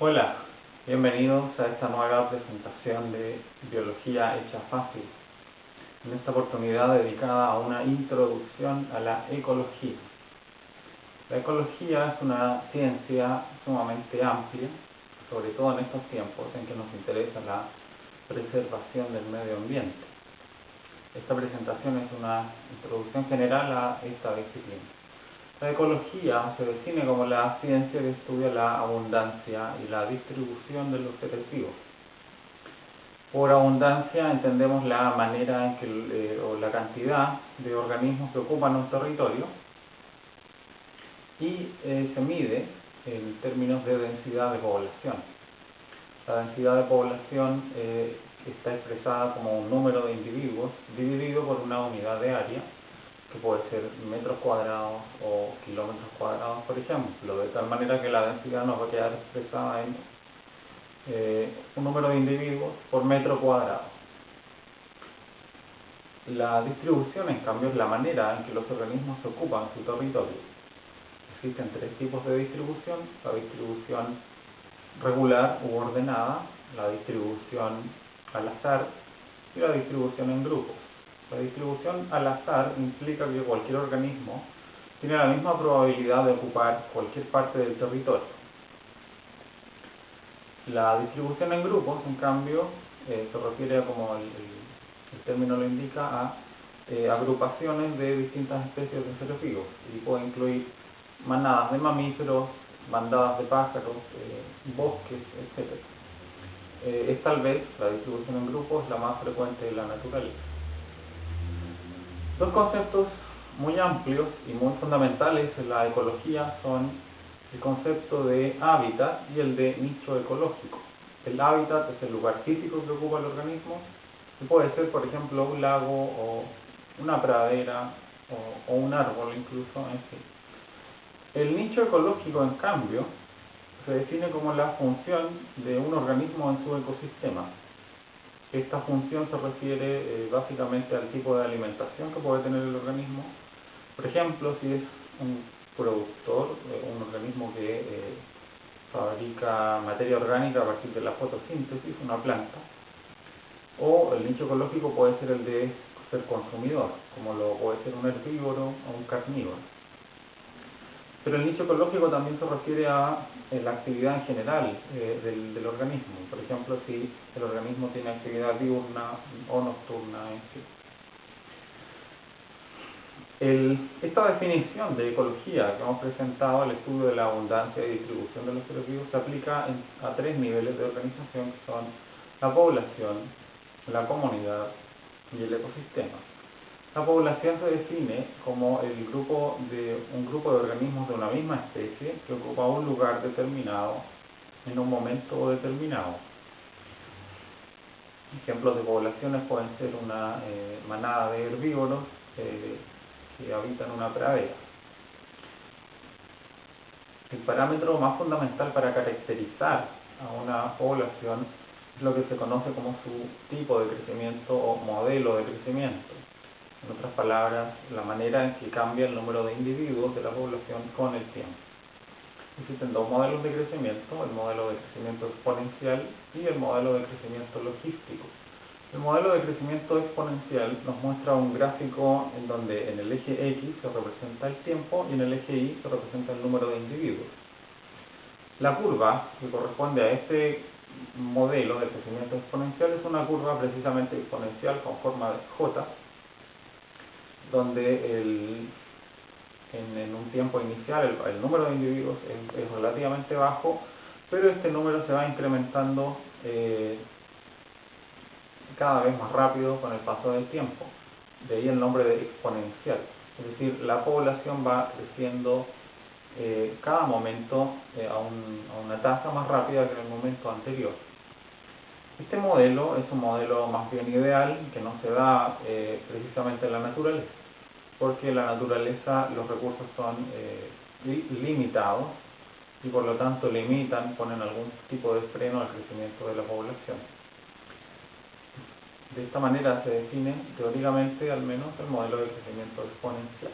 Hola, bienvenidos a esta nueva presentación de Biología hecha fácil, en esta oportunidad dedicada a una introducción a la ecología. La ecología es una ciencia sumamente amplia, sobre todo en estos tiempos en que nos interesa la preservación del medio ambiente. Esta presentación es una introducción general a esta disciplina. La ecología se define como la ciencia que estudia la abundancia y la distribución de los seres vivos. Por abundancia entendemos la manera en que o la cantidad de organismos que ocupan un territorio y se mide en términos de densidad de población. La densidad de población está expresada como un número de individuos dividido por una unidad de área, que puede ser metros cuadrados o kilómetros cuadrados, por ejemplo, de tal manera que la densidad nos va a quedar expresada en un número de individuos por metro cuadrado. La distribución, en cambio, es la manera en que los organismos ocupan su territorio. Existen tres tipos de distribución: la distribución regular u ordenada, la distribución al azar y la distribución en grupos. La distribución al azar implica que cualquier organismo tiene la misma probabilidad de ocupar cualquier parte del territorio. La distribución en grupos, en cambio, se refiere a, como el término lo indica, a agrupaciones de distintas especies de seres vivos, y puede incluir manadas de mamíferos, bandadas de pájaros, bosques, etc. Es tal vez la distribución en grupos la más frecuente de la naturaleza. Dos conceptos muy amplios y muy fundamentales en la ecología son el concepto de hábitat y el de nicho ecológico. El hábitat es el lugar físico que ocupa el organismo, y puede ser, por ejemplo, un lago o una pradera o un árbol incluso, en fin. El nicho ecológico, en cambio, se define como la función de un organismo en su ecosistema. Esta función se refiere básicamente al tipo de alimentación que puede tener el organismo. Por ejemplo, si es un productor, un organismo que fabrica materia orgánica a partir de la fotosíntesis, una planta, o el nicho ecológico puede ser el de ser consumidor, como lo puede ser un herbívoro o un carnívoro. Pero el nicho ecológico también se refiere a la actividad en general del organismo. Por ejemplo, si el organismo tiene actividad diurna o nocturna, Esta definición de ecología que hemos presentado, el estudio de la abundancia y distribución de los seres vivos, se aplica a tres niveles de organización, que son la población, la comunidad y el ecosistema. La población se define como un grupo de organismos de una misma especie que ocupa un lugar determinado en un momento determinado. Ejemplos de poblaciones pueden ser una manada de herbívoros que habitan una pradera. El parámetro más fundamental para caracterizar a una población es lo que se conoce como su tipo de crecimiento o modelo de crecimiento. En otras palabras, la manera en que cambia el número de individuos de la población con el tiempo. Existen dos modelos de crecimiento: el modelo de crecimiento exponencial y el modelo de crecimiento logístico. El modelo de crecimiento exponencial nos muestra un gráfico en donde en el eje X se representa el tiempo y en el eje Y se representa el número de individuos. La curva que corresponde a este modelo de crecimiento exponencial es una curva precisamente exponencial con forma de J, donde en un tiempo inicial el número de individuos es relativamente bajo, pero este número se va incrementando cada vez más rápido con el paso del tiempo. De ahí el nombre de exponencial. Es decir, la población va creciendo cada momento a una tasa más rápida que en el momento anterior. Este modelo es un modelo más bien ideal, que no se da precisamente en la naturaleza, porque en la naturaleza los recursos son limitados y por lo tanto ponen algún tipo de freno al crecimiento de la población. De esta manera se define teóricamente al menos el modelo de crecimiento exponencial.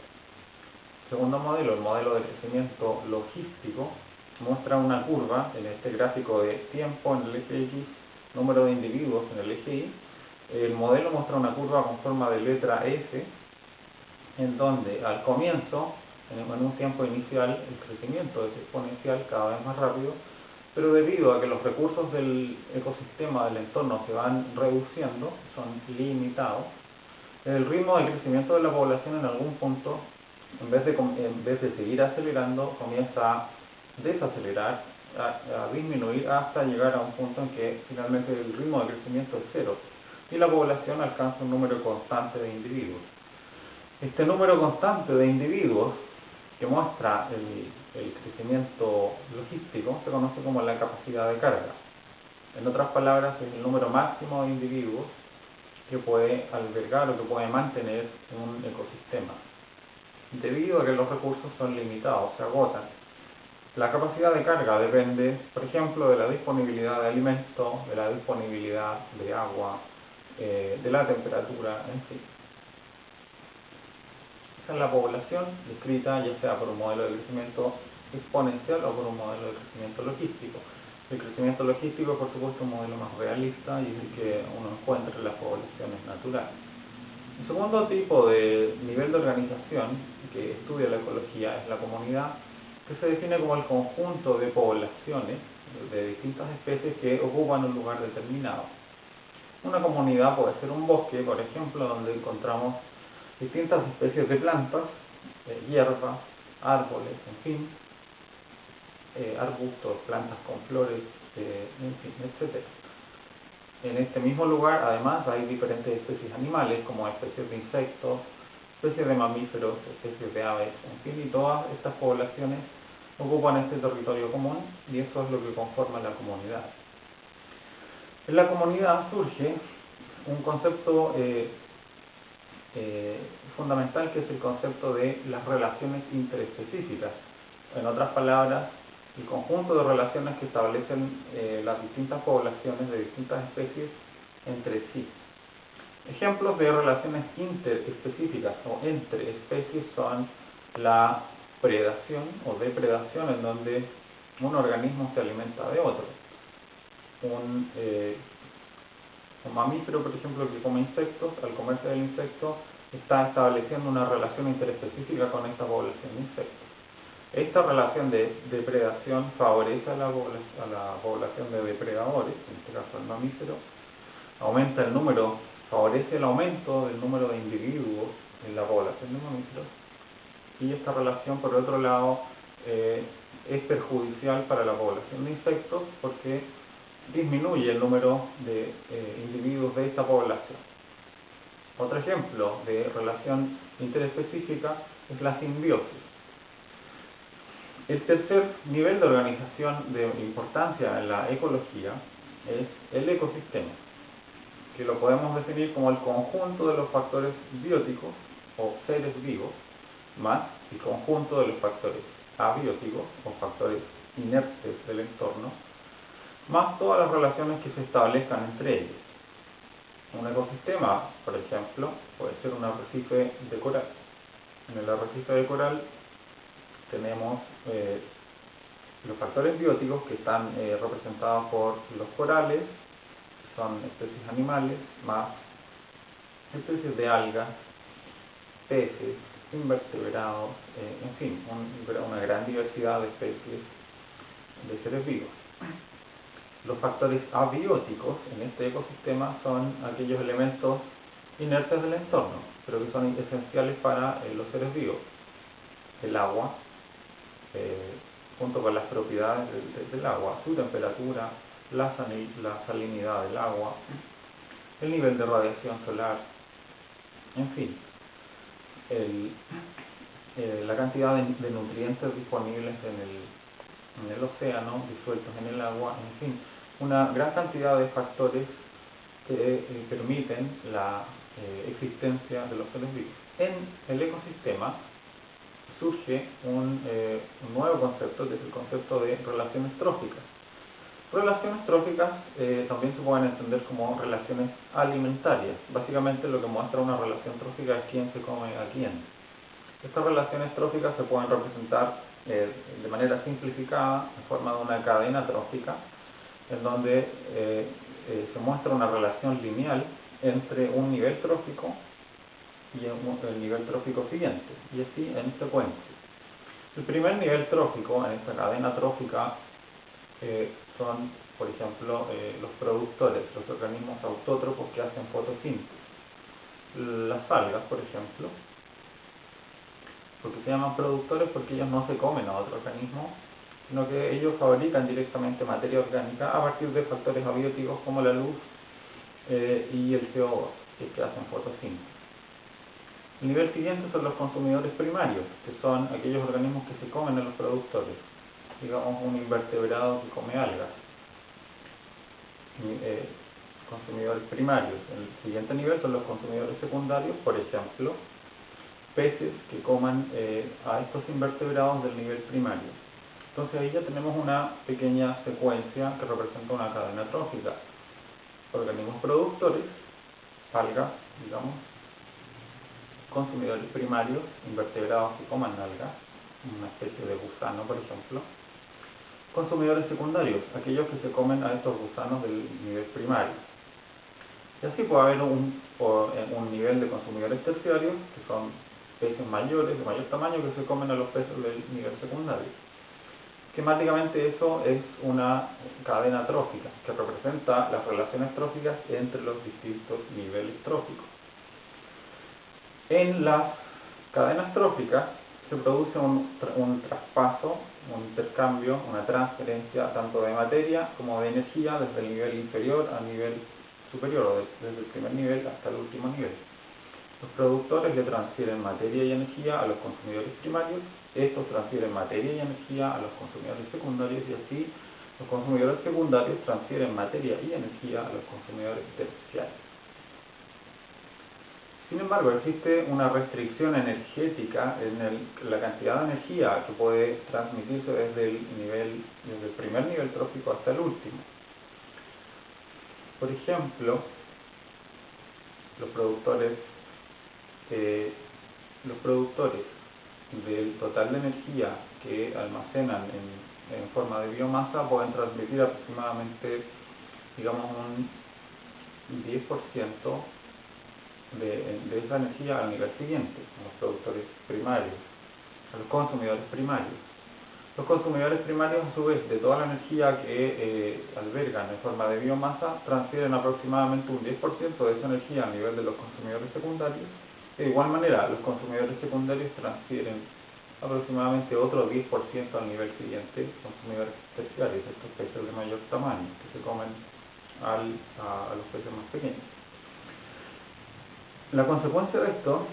Segundo modelo, el modelo de crecimiento logístico, muestra una curva en este gráfico de tiempo en el eje X, número de individuos en el eje Y. El modelo muestra una curva con forma de letra S, en donde al comienzo, en un tiempo inicial, el crecimiento es exponencial, cada vez más rápido, pero debido a que los recursos del ecosistema, del entorno, se van reduciendo, son limitados, el ritmo de crecimiento de la población en algún punto, en vez de seguir acelerando, comienza a desacelerar, a disminuir hasta llegar a un punto en que finalmente el ritmo de crecimiento es cero y la población alcanza un número constante de individuos. Este número constante de individuos que muestra el crecimiento logístico se conoce como la capacidad de carga. En otras palabras, es el número máximo de individuos que puede albergar o que puede mantener un ecosistema. Debido a que los recursos son limitados, se agotan. La capacidad de carga depende, por ejemplo, de la disponibilidad de alimentos, de la disponibilidad de agua, de la temperatura, en fin. Esa es la población descrita ya sea por un modelo de crecimiento exponencial o por un modelo de crecimiento logístico. El crecimiento logístico es, por supuesto, un modelo más realista y es el que uno encuentra en las poblaciones naturales. El segundo tipo de nivel de organización que estudia la ecología es la comunidad, que se define como el conjunto de poblaciones de distintas especies que ocupan un lugar determinado. Una comunidad puede ser un bosque, por ejemplo, donde encontramos distintas especies de plantas, hierbas, árboles, en fin, arbustos, plantas con flores, en fin, etc. En este mismo lugar, además, hay diferentes especies animales, como especies de insectos, especies de mamíferos, especies de aves, en fin, y todas estas poblaciones ocupan este territorio común y eso es lo que conforma la comunidad. En la comunidad surge un concepto fundamental, que es el concepto de las relaciones interespecíficas. En otras palabras, el conjunto de relaciones que establecen las distintas poblaciones de distintas especies entre sí. Ejemplos de relaciones interespecíficas o entre especies son la predación o depredación, en donde un organismo se alimenta de otro. Un mamífero, por ejemplo, que come insectos, al comerse del insecto, está estableciendo una relación interespecífica con esta población de insectos. Esta relación de depredación favorece a la población de depredadores, en este caso el mamífero, aumenta el número, favorece el aumento del número de individuos en la población de mamíferos, y esta relación, por otro lado, es perjudicial para la población de insectos porque disminuye el número de individuos de esta población. Otro ejemplo de relación interespecífica es la simbiosis. El tercer nivel de organización de importancia en la ecología es el ecosistema, que lo podemos definir como el conjunto de los factores bióticos o seres vivos, más el conjunto de los factores abióticos o factores inertes del entorno, más todas las relaciones que se establezcan entre ellos. Un ecosistema, por ejemplo, puede ser un arrecife de coral. En el arrecife de coral tenemos los factores bióticos que están representados por los corales, que son especies animales, más especies de algas, peces, invertebrados, en fin, una gran diversidad de especies de seres vivos. Los factores abióticos en este ecosistema son aquellos elementos inertes del entorno, pero que son esenciales para los seres vivos. El agua, junto con las propiedades del agua, su temperatura, la salinidad del agua, el nivel de radiación solar, en fin, la cantidad de nutrientes disponibles en el océano, disueltos en el agua, en fin, una gran cantidad de factores que permiten la existencia de los seres vivos. En el ecosistema surge un nuevo concepto, que es el concepto de relaciones tróficas. Relaciones tróficas también se pueden entender como relaciones alimentarias. Básicamente lo que muestra una relación trófica es quién se come a quién. Estas relaciones tróficas se pueden representar de manera simplificada en forma de una cadena trófica, en donde se muestra una relación lineal entre un nivel trófico y el nivel trófico siguiente, y así en secuencia. El primer nivel trófico en esta cadena trófica son, por ejemplo, los productores, los organismos autótrofos que hacen fotosíntesis. Las algas, por ejemplo, porque se llaman productores porque ellos no se comen a otro organismo, sino que ellos fabrican directamente materia orgánica a partir de factores abióticos como la luz y el CO2, que hacen fotosíntesis. El nivel siguiente son los consumidores primarios, que son aquellos organismos que se comen a los productores, digamos un invertebrado que come algas. Consumidores primarios. El siguiente nivel son los consumidores secundarios, por ejemplo, peces que coman a estos invertebrados del nivel primario. Entonces ahí ya tenemos una pequeña secuencia que representa una cadena trófica. Organismos productores, algas, digamos, consumidores primarios, invertebrados que coman algas, una especie de gusano, por ejemplo. Consumidores secundarios, aquellos que se comen a estos gusanos del nivel primario. Y así puede haber un nivel de consumidores terciarios, que son peces mayores, de mayor tamaño, que se comen a los peces del nivel secundario. Esquemáticamente eso es una cadena trófica, que representa las relaciones tróficas entre los distintos niveles tróficos. En las cadenas tróficas se produce un traspaso, un intercambio, una transferencia tanto de materia como de energía desde el nivel inferior al nivel superior, o desde el primer nivel hasta el último nivel. Los productores le transfieren materia y energía a los consumidores primarios, estos transfieren materia y energía a los consumidores secundarios, y así los consumidores secundarios transfieren materia y energía a los consumidores terciarios. Sin embargo, existe una restricción energética en la cantidad de energía que puede transmitirse desde el primer nivel trófico hasta el último. Por ejemplo, los productores del total de energía que almacenan en forma de biomasa pueden transmitir aproximadamente, digamos, un 10% de esa energía al nivel siguiente, a los productores primarios, a los consumidores primarios. Los consumidores primarios, a su vez, de toda la energía que albergan en forma de biomasa, transfieren aproximadamente un 10% de esa energía al nivel de los consumidores secundarios. De igual manera, los consumidores secundarios transfieren aproximadamente otro 10% al nivel siguiente, consumidores terciarios, estos peces de mayor tamaño, que se comen a los peces más pequeños. La consecuencia de esto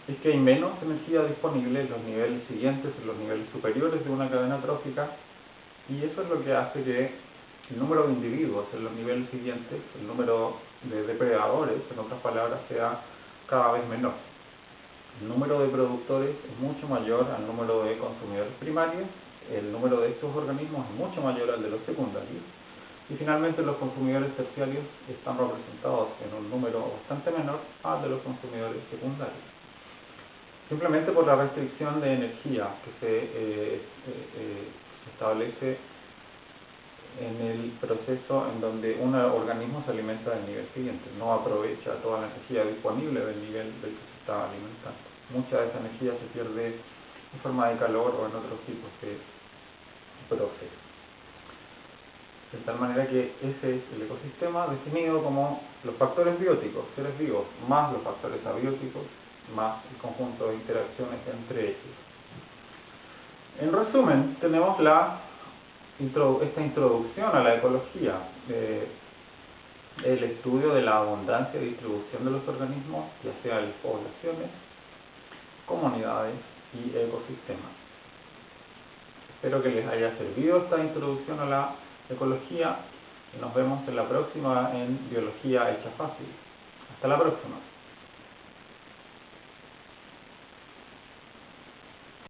es que hay menos energía disponible en los niveles siguientes, en los niveles superiores de una cadena trófica, y eso es lo que hace que el número de individuos en los niveles siguientes, el número de depredadores, en otras palabras, sea cada vez menor. El número de productores es mucho mayor al número de consumidores primarios, el número de estos organismos es mucho mayor al de los secundarios, y finalmente los consumidores terciarios están representados en un número bastante menor al de los consumidores secundarios. Simplemente por la restricción de energía que se establece en el proceso en donde un organismo se alimenta del nivel siguiente, no aprovecha toda la energía disponible del nivel del que se está alimentando. Mucha de esa energía se pierde en forma de calor o en otros tipos de procesos. De tal manera que ese es el ecosistema definido como los factores bióticos, seres vivos, más los factores abióticos, más el conjunto de interacciones entre ellos. En resumen, tenemos esta introducción a la ecología, el estudio de la abundancia y distribución de los organismos, ya sea en poblaciones, comunidades y ecosistemas. Espero que les haya servido esta introducción a la ecología y nos vemos en la próxima en Biología Hecha Fácil. Hasta la próxima.